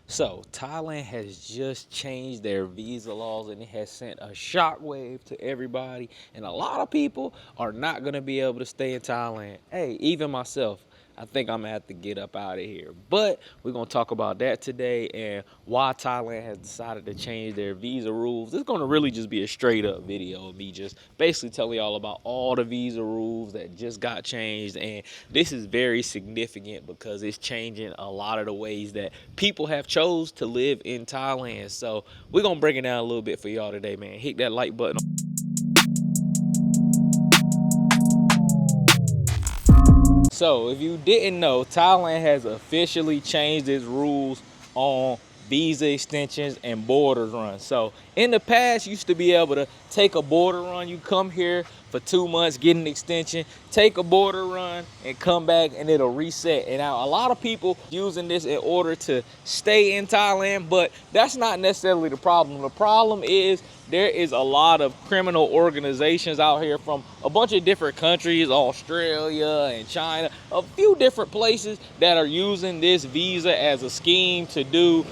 So, Thailand has just changed their visa laws and it has sent a shockwave to everybody. And a lot of people are not going to be able to stay in Thailand. Hey, even myself, I think I'm going to have to get up out of here. But we're going to talk about that today and why Thailand has decided to change their visa rules. It's going to really just be a straight up video of me just basically telling y'all about all the visa rules that just got changed. And this is very significant because it's changing a lot of the ways that people have chose to live in Thailand. So we're going to break it down a little bit for y'all today, man. Hit that like button. So, if you didn't know, Thailand has officially changed its rules on visa extensions and border runs. So, in the past, you used to be able to take a border run. You come here for 2 months, get an extension, take a border run, and come back, and it'll reset. And now, a lot of people using this in order to stay in Thailand, but that's not necessarily the problem. The problem is there is a lot of criminal organizations out here from a bunch of different countries, Australia and China, a few different places that are using this visa as a scheme to do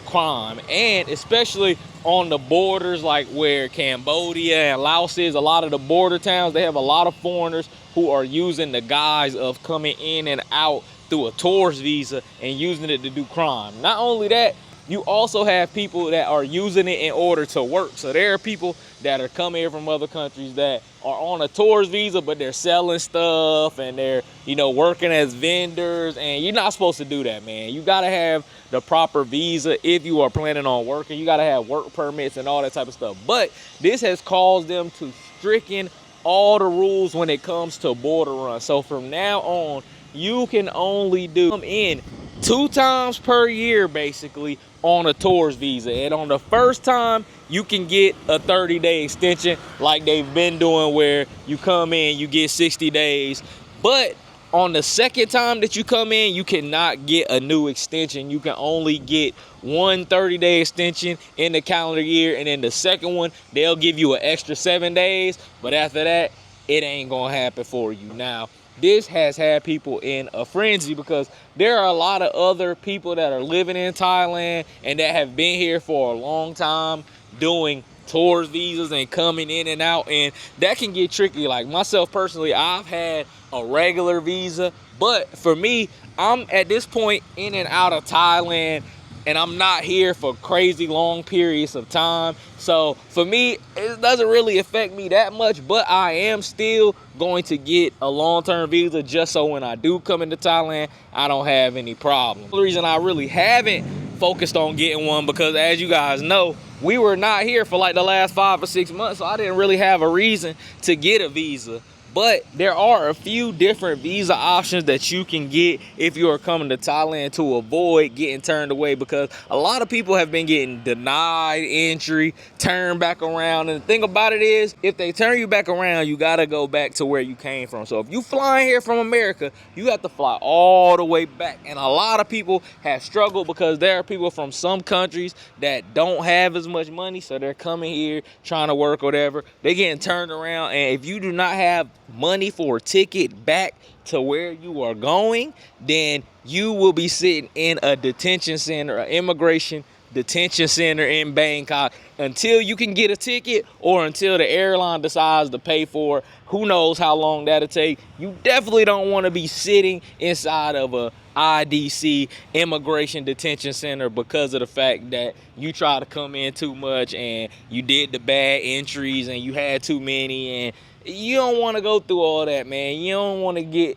crime. And especially on the borders, like where Cambodia and Laos is, a lot of the border towns, they have a lot of foreigners who are using the guise of coming in and out through a tourist visa and using it to do crime. Not only that, you also have people that are using it in order to work. So there are people that are coming here from other countries that are on a tourist visa, but they're selling stuff and they're, working as vendors. And you're not supposed to do that, man. You got to have the proper visa if you are planning on working. You got to have work permits and all that type of stuff. But this has caused them to stricken all the rules when it comes to border runs. So from now on, you can only come in 2 times per year, basically, on a tourist visa. And on the first time, you can get a 30-day extension like they've been doing, where you come in, you get 60 days. But on the second time that you come in, you cannot get a new extension. You can only get one 30-day extension in the calendar year. And then the second one, they'll give you an extra 7 days. But after that, it ain't gonna happen for you. Now, this has had people in a frenzy because there are a lot of other people that are living in Thailand and that have been here for a long time doing tourist visas and coming in and out, and that can get tricky. Like myself personally, I've had a regular visa, but for me, I'm at this point in and out of Thailand, and I'm not here for crazy long periods of time. So for me, it doesn't really affect me that much, but I am still going to get a long-term visa just so when I do come into Thailand, I don't have any problems. The reason I really haven't focused on getting one, because as you guys know, we were not here for like the last 5 or 6 months, so I didn't really have a reason to get a visa. But there are a few different visa options that you can get if you are coming to Thailand to avoid getting turned away, because a lot of people have been getting denied entry, turned back around. And the thing about it is, if they turn you back around, you got to go back to where you came from. So if you flying here from America, you have to fly all the way back. And a lot of people have struggled because there are people from some countries that don't have as much money, so they're coming here trying to work or whatever. They're getting turned around, and if you do not have money for a ticket back to where you are going, then you will be sitting in a detention center, an immigration detention center in Bangkok until you can get a ticket or until the airline decides to pay for it. Who knows how long that'll take. You definitely don't want to be sitting inside of a IDC, immigration detention center, because of the fact that you try to come in too much and you did the bad entries and you had too many, and you don't want to go through all that, man. You don't want to get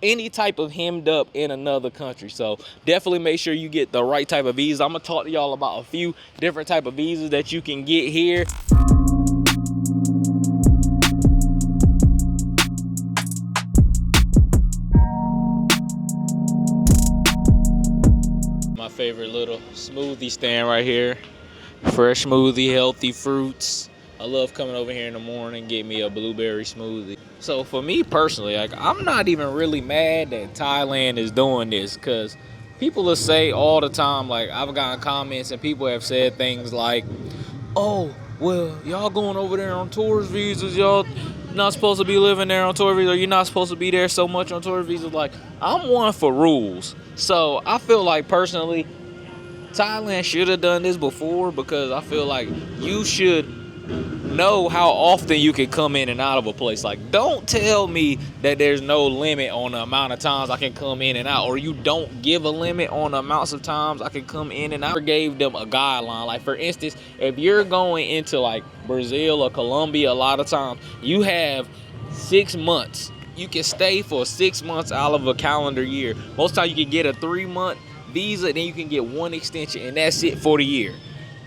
any type of hemmed up in another country. So definitely make sure you get the right type of visa. I'm gonna talk to y'all about a few different type of visas that you can get here. My favorite little smoothie stand right here. Fresh smoothie, healthy fruits. I love coming over here in the morning, get me a blueberry smoothie. So for me personally, like, I'm not even really mad that Thailand is doing this, because people will say all the time, like, I've gotten comments and people have said things like, oh, well, y'all going over there on tourist visas, y'all not supposed to be living there on tourist visas, or you're not supposed to be there so much on tourist visas. Like, I'm one for rules. So I feel like personally, Thailand should have done this before, because I feel like you should know how often you can come in and out of a place. Like, don't tell me that there's no limit on the amount of times I can come in and out, or you don't give a limit on the amounts of times I can come in and out. I gave them a guideline. Like, for instance, if you're going into like Brazil or Colombia, a lot of times you have 6 months. You can stay for 6 months out of a calendar year. Most times you can get a 3-month visa, then you can get one extension, and that's it for the year.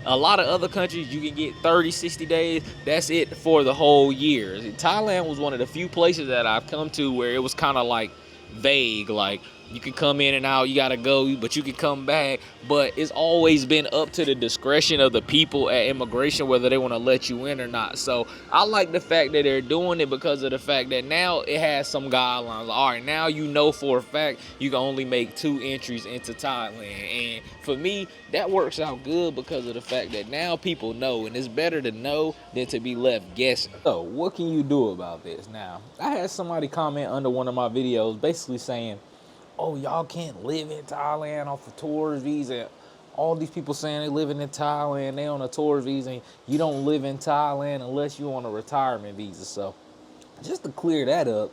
A lot of other countries, you can get 30, 60 days. That's it for the whole year. Thailand was one of the few places that I've come to where it was kind of like vague. Like, you can come in and out, you got to go, but you can come back. But it's always been up to the discretion of the people at immigration whether they want to let you in or not. So I like the fact that they're doing it, because of the fact that now it has some guidelines. All right, now you know for a fact you can only make 2 entries into Thailand. And for me, that works out good, because of the fact that now people know, and it's better to know than to be left guessing. So what can you do about this? Now, I had somebody comment under one of my videos basically saying, oh, y'all can't live in Thailand off a tourist visa. All these people saying they living in Thailand, they on a tourist visa, and you don't live in Thailand unless you on a retirement visa. So just to clear that up,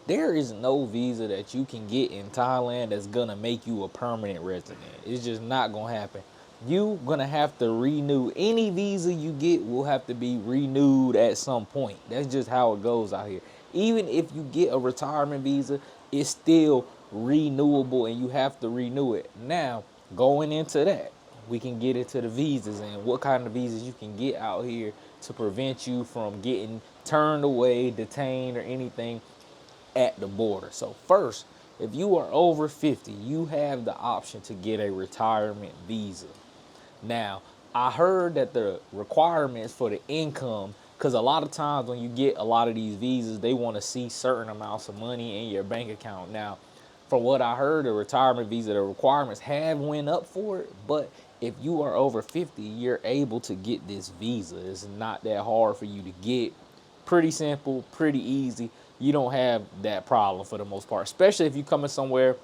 there is no visa that you can get in Thailand that's gonna make you a permanent resident. It's just not gonna happen. You gonna have to renew. Any visa you get will have to be renewed at some point. That's just how it goes out here. Even if you get a retirement visa, it's still renewable, and you have to renew it. Now, going into that, we can get into the visas and what kind of visas you can get out here to prevent you from getting turned away, detained, or anything at the border. So first, if you are over 50, you have the option to get a retirement visa. Now, I heard that the requirements for the income, because a lot of times when you get a lot of these visas, they want to see certain amounts of money in your bank account. Now, from what I heard, the retirement visa, the requirements have went up for it, but if you are over 50, you're able to get this visa. It's not that hard for you to get. Pretty simple, pretty easy. You don't have that problem for the most part, especially if you're coming somewhere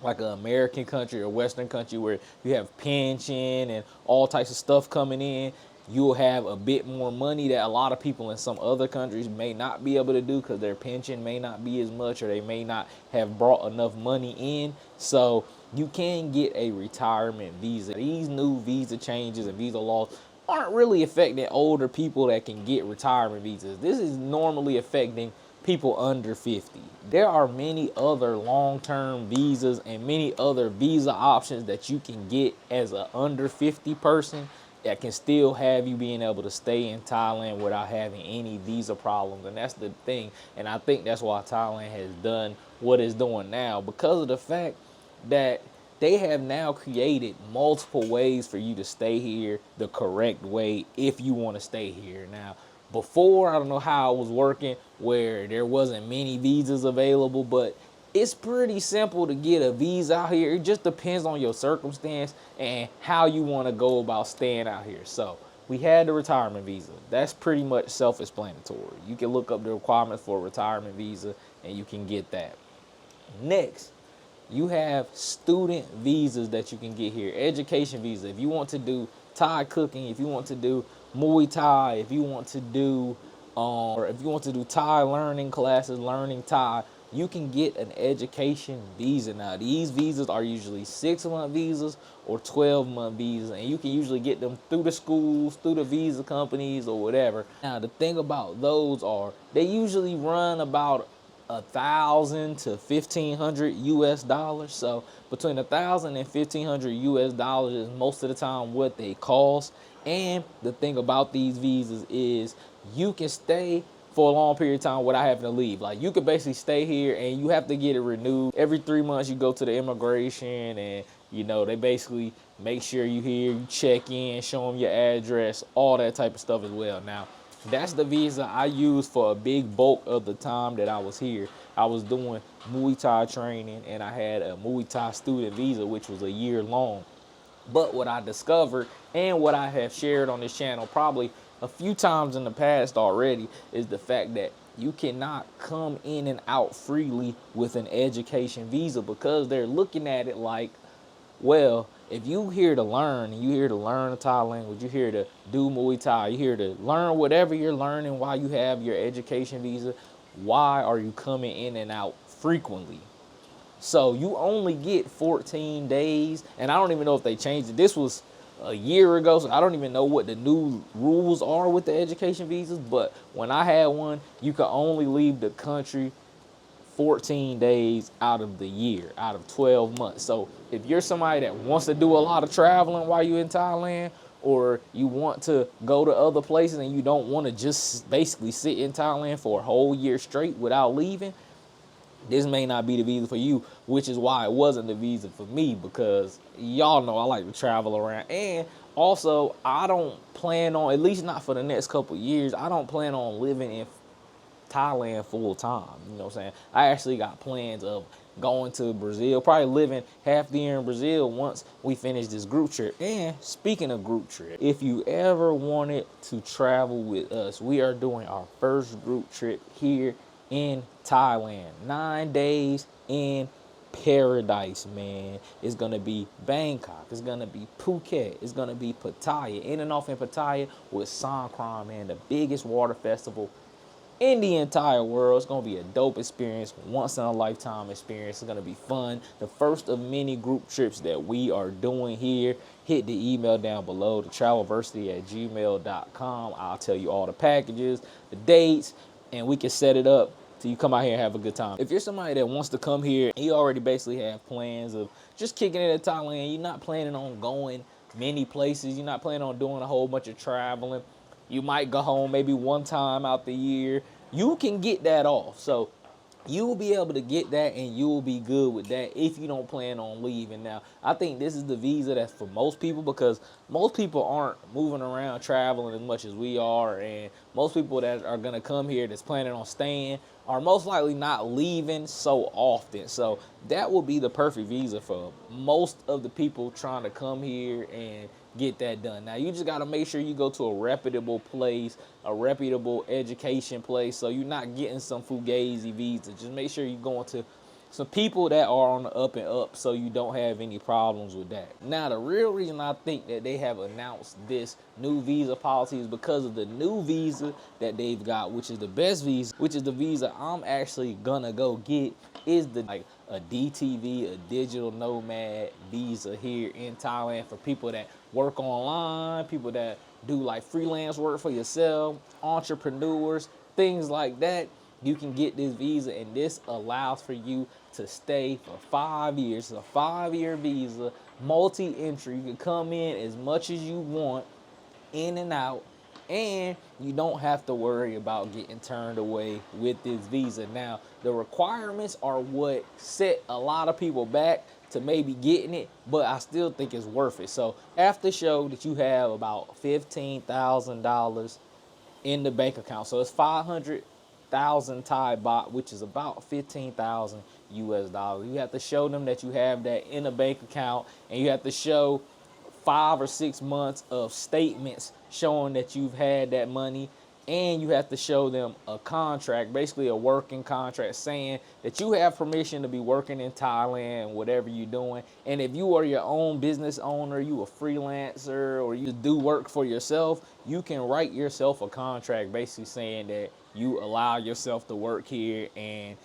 like an American country or Western country where you have pension and all types of stuff coming in. You'll have a bit more money that a lot of people in some other countries may not be able to do, because their pension may not be as much, or they may not have brought enough money in. So you can get a retirement visa. These new visa changes and visa laws aren't really affecting older people that can get retirement visas. This is normally affecting people under 50. There are many other long-term visas and many other visa options that you can get as an under 50 person that can still have you being able to stay in Thailand without having any visa problems. And that's the thing. And I think that's why Thailand has done what it's doing now, because of the fact that they have now created multiple ways for you to stay here the correct way if you want to stay here. Now, before, I don't know how it was working where there wasn't many visas available, but it's pretty simple to get a visa out here. It just depends on your circumstance and how you want to go about staying out here. So we had the retirement visa. That's pretty much self-explanatory. You can look up the requirements for a retirement visa and you can get that. Next, you have student visas that you can get here. Education visa. If you want to do Thai cooking, if you want to do Muay Thai, if you want to do or if you want to do Thai learning classes, learning Thai, you can get an education visa. Now, these visas are usually 6-month visas or 12-month visas, and you can usually get them through the schools, through the visa companies, or whatever. Now, the thing about those are they usually run about $1,000 to $1,500 US. So between $1,000 and $1,500 US is most of the time what they cost. And the thing about these visas is you can stay for a long period of time without having to leave. Like, you could basically stay here and you have to get it renewed every 3 months. You go to the immigration and they basically make sure you here, you check in, show them your address, all that type of stuff as well. Now, that's the visa I used for a big bulk of the time that I was here. I was doing Muay Thai training, and I had a Muay Thai student visa, which was a year long. But what I discovered, and what I have shared on this channel probably a few times in the past already, is the fact that you cannot come in and out freely with an education visa, because they're looking at it like, well, if you here to learn, and you here to learn a Thai language, you here to do Muay Thai, you here to learn whatever you're learning while you have your education visa, why are you coming in and out frequently? So you only get 14 days, and I don't even know if they changed it. This was a year ago, so I don't even know what the new rules are with the education visas. But when I had one, you could only leave the country 14 days out of the year, out of 12 months. So if you're somebody that wants to do a lot of traveling while you're in Thailand, or you want to go to other places and you don't want to just basically sit in Thailand for a whole year straight without leaving, this may not be the visa for you, which is why it wasn't the visa for me, because y'all know I like to travel around. And also, I don't plan on, at least not for the next couple years, I don't plan on living in Thailand full time. You know what I'm saying? I actually got plans of going to Brazil, probably living half the year in Brazil once we finish this group trip. And speaking of group trip, if you ever wanted to travel with us, we are doing our first group trip here in Thailand. 9 days in paradise, man. It's gonna be Bangkok, it's gonna be Phuket, it's gonna be Pattaya, in and off in Pattaya with Songkran, man, the biggest water festival in the entire world. It's gonna be a dope experience, once in a lifetime experience. It's gonna be fun. The first of many group trips that we are doing here. Hit the email down below, thetravelversity@gmail.com. I'll tell you all the packages, the dates, and we can set it up so you come out here and have a good time. If you're somebody that wants to come here and you already basically have plans of just kicking it in Thailand, you're not planning on going many places, you're not planning on doing a whole bunch of traveling, you might go home maybe one time out the year, you can get that off. So you will be able to get that, and you will be good with that if you don't plan on leaving. Now, I think this is the visa that's for most people, because most people aren't moving around traveling as much as we are, and most people that are going to come here that's planning on staying are most likely not leaving so often. So that will be the perfect visa for most of the people trying to come here and get that done. Now, you just got to make sure you go to a reputable place, a reputable education place, so you're not getting some fugazi visa. Just make sure you're going to some people that are on the up and up, so you don't have any problems with that. Now, the real reason I think that they have announced this new visa policy is because of the new visa that they've got, which is the best visa, which is the visa I'm actually gonna go get, is the a DTV, a digital nomad visa here in Thailand for people that work online, people that do like freelance work for yourself, entrepreneurs, things like that. You can get this visa, and this allows for you to stay for 5 years. It's a 5-year visa, multi-entry. You can come in as much as you want, in and out, and you don't have to worry about getting turned away with this visa. Now, the requirements are what set a lot of people back to maybe getting it, but I still think it's worth it. So after show that you have about $15,000 in the bank account, so it's 500,000 Thai baht, which is about 15,000 US dollars. You have to show them that you have that in a bank account, and you have to show 5 or 6 months of statements showing that you've had that money, and you have to show them a contract, basically a working contract, saying that you have permission to be working in Thailand, whatever you're doing. And if you are your own business owner, you a freelancer, or you do work for yourself, you can write yourself a contract basically saying that you allow yourself to work here, and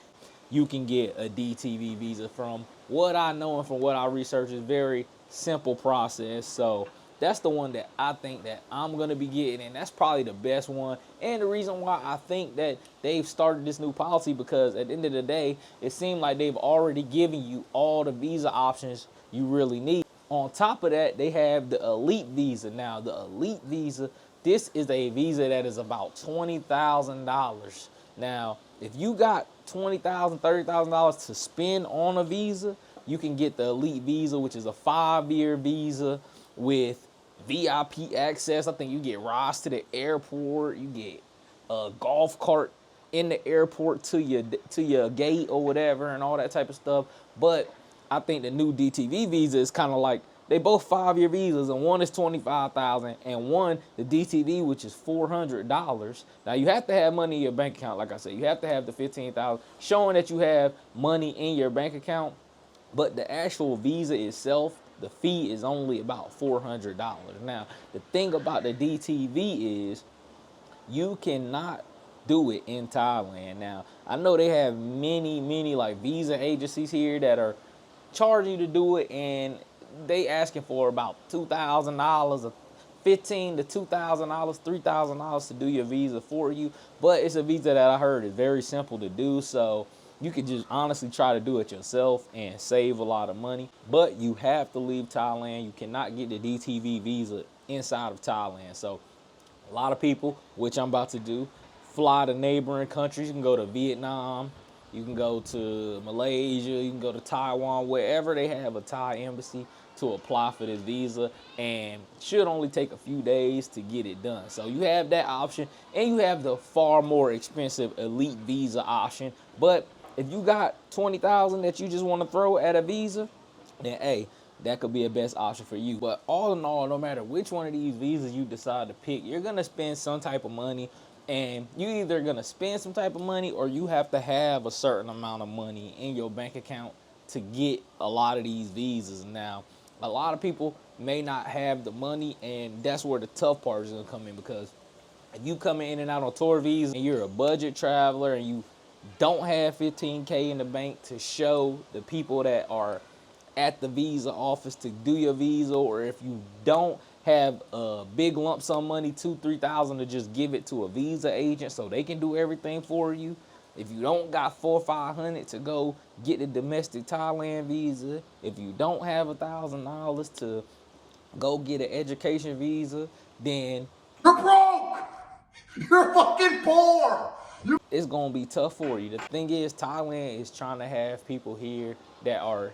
you can get a DTV visa. From what I know and from what I researched, is very simple process. So that's the one that I think that I'm going to be getting, and that's probably the best one. And the reason why I think that they've started this new policy, because at the end of the day, it seemed like they've already given you all the visa options you really need. On top of that, they have the elite visa. Now, the elite visa, this is a visa that is about $20,000. Now, if you got $20,000, $30,000 to spend on a visa, you can get the elite visa, which is a 5-year visa with VIP access. I think you get rides to the airport, you get a golf cart in the airport to your gate or whatever, and all that type of stuff. But I think the new DTV visa is kind of like, they both 5-year visas, and one is $25,000, and one, the DTV, which is $400. Now, you have to have money in your bank account. Like I said, you have to have the $15,000 showing that you have money in your bank account. But the actual visa itself the fee is only about $400. Now, the thing about the DTV is you cannot do it in Thailand. Now, I know they have many like visa agencies here that are charging you to do it, and they asking for about $2,000 or $1,500 to $2,000, $3,000 to do your visa for you. But it's a visa that I heard is very simple to do, so you could just honestly try to do it yourself and save a lot of money. But you have to leave Thailand. You cannot get the DTV visa inside of Thailand. So a lot of people, which I'm about to do, fly to neighboring countries. You can go to Vietnam, you can go to Malaysia, you can go to Taiwan, wherever they have a Thai embassy, to apply for this visa, and should only take a few days to get it done. So you have that option, and you have the far more expensive elite visa option. But if you got $20,000 that you just want to throw at a visa, then hey, that could be a best option for you. But all in all, no matter which one of these visas you decide to pick, you're gonna spend some type of money, and you either gonna spend some type of money or you have to have a certain amount of money in your bank account to get a lot of these visas. Now, a lot of people may not have the money, and that's where the tough part is gonna come in, because if you come in and out on tour visa and you're a budget traveler and you don't have 15K in the bank to show the people that are at the visa office to do your visa, or if you don't have a big lump sum money, $2,000-3,000 to just give it to a visa agent so they can do everything for you, if you don't got $400-500 to go get the domestic Thailand visa, if you don't have $1,000 to go get an education visa, then you're broke. You're fucking poor. It's gonna be tough for you. The thing is, Thailand is trying to have people here that are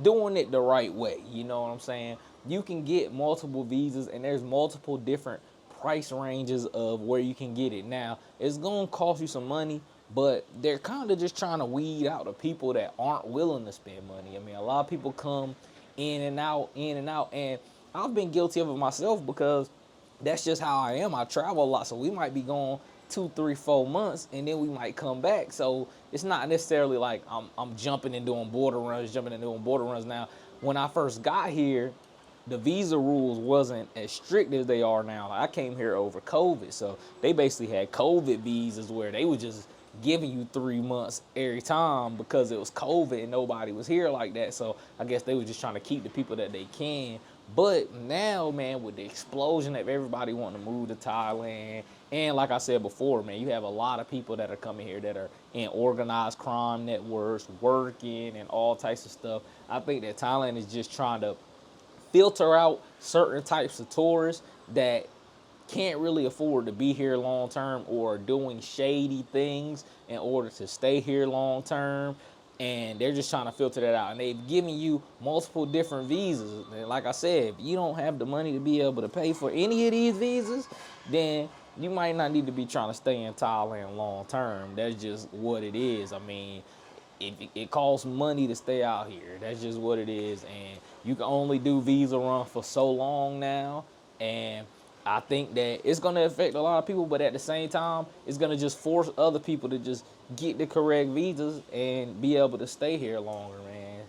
doing it the right way. You know what I'm saying? You can get multiple visas, and there's multiple different price ranges of where you can get it. Now, it's gonna cost you some money, but they're kind of just trying to weed out the people that aren't willing to spend money. I mean, a lot of people come in and out, and I've been guilty of it myself, because that's just how I am. I travel a lot, so we might be gone 2, 3, 4 months, and then we might come back. So it's not necessarily like I'm jumping and doing border runs. Now, when I first got here, the visa rules wasn't as strict as they are now. I came here over COVID, so they basically had COVID visas where they were just giving you 3 months every time because it was COVID and nobody was here like that. So I guess they were just trying to keep the people that they can. But now, man, with the explosion of everybody wanting to move to Thailand, and like I said before, man, you have a lot of people that are coming here that are in organized crime networks, working and all types of stuff. I think that Thailand is just trying to filter out certain types of tourists that can't really afford to be here long term, or doing shady things in order to stay here long term. And they're just trying to filter that out. And they've given you multiple different visas. And like I said, if you don't have the money to be able to pay for any of these visas, then you might not need to be trying to stay in Thailand long term. That's just what it is. I mean, it costs money to stay out here. That's just what it is. And you can only do visa run for so long now. And I think that it's going to affect a lot of people, but at the same time, it's going to just force other people to just get the correct visas and be able to stay here longer, man.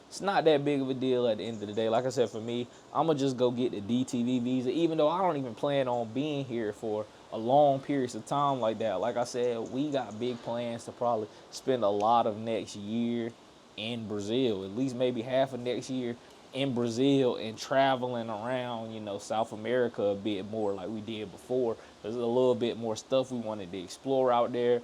It's not that big of a deal at the end of the day. Like I said, for me, I'm going to just go get the DTV visa, even though I don't even plan on being here for a long periods of time like that. Like I said, we got big plans to probably spend a lot of next year in Brazil, at least maybe half of next year in Brazil, and traveling around, you know, South America a bit more like we did before. There's a little bit more stuff we wanted to explore out there.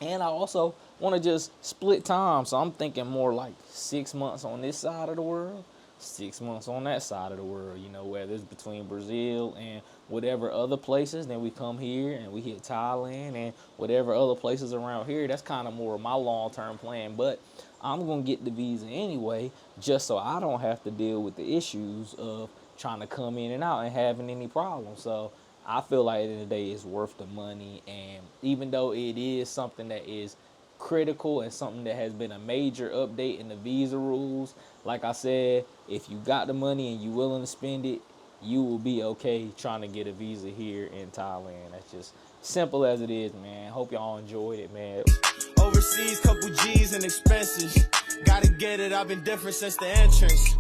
And I also want to just split time. So I'm thinking more like 6 months on this side of the world, 6 months on that side of the world, you know, whether it's between Brazil and whatever other places. Then we come here and we hit Thailand and whatever other places around here. That's kind of more of my long-term plan. But I'm going to get the visa anyway, just so I don't have to deal with the issues of trying to come in and out and having any problems. So I feel like at the end of the day, it's worth the money. And even though it is something that is critical and something that has been a major update in the visa rules, like I said, if you got the money and you willing to spend it, you will be okay trying to get a visa here in Thailand. That's just simple as it is, man. Hope y'all enjoyed it, man. Overseas, couple G's and expenses. Gotta get it, I've been different since the entrance.